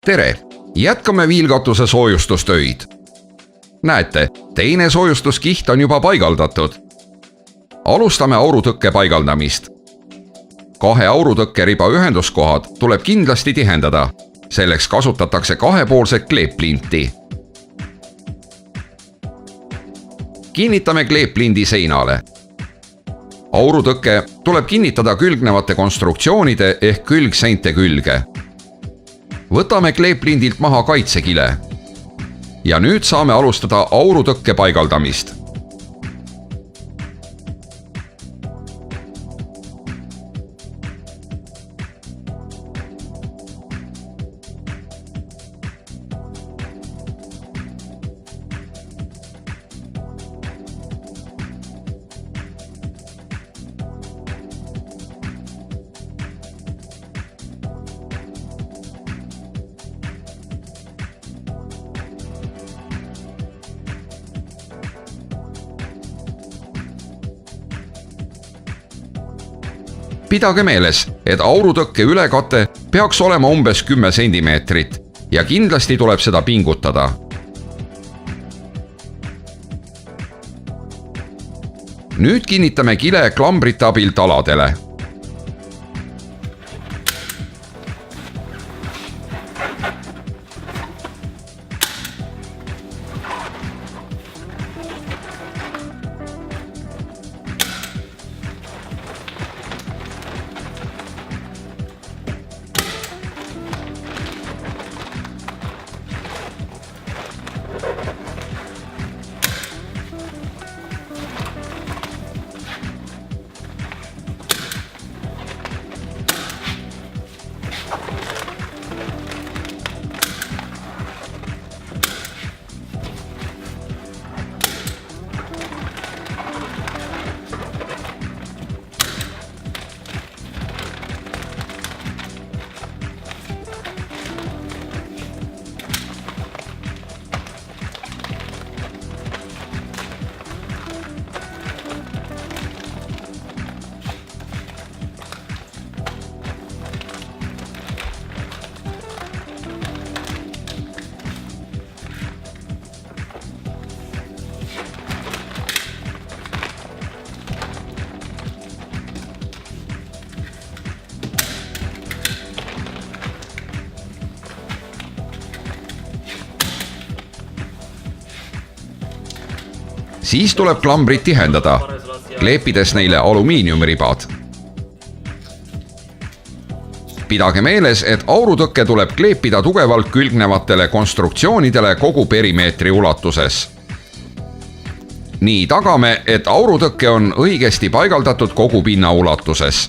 tere! Jätkame viilkatuse soojustustöid. Näete, teine soojustuskiht on juba paigaldatud. Alustame aurutõkke paigaldamist. 2 aurutõkkeriba ühenduskohad tuleb kindlasti tihendada. Selleks kasutatakse kahepoolset kleeplinti. Kinnitame kleeplindi seinale. Aurutõkke tuleb kinnitada külgnevate konstruktsioonide ehk külgseinte külge. Võtame kleeplindilt maha kaitsekile. Ja nüüd saame alustada aurutõkke paigaldamist. Pidage meeles, et aurutõkke ülekate peaks olema umbes 10 sentimeetrit ja kindlasti tuleb seda pingutada. Nüüd kinnitame kile klambrite abil taladele. Siis tuleb klambrid tihendada, kleepides neile alumiiniumribad. Pidage meeles, et aurutõkke tuleb kleepida tugevalt külgnevatele konstruktsioonidele kogu perimeetri ulatuses. Nii tagame, et aurutõkke on õigesti paigaldatud kogu pinna ulatuses.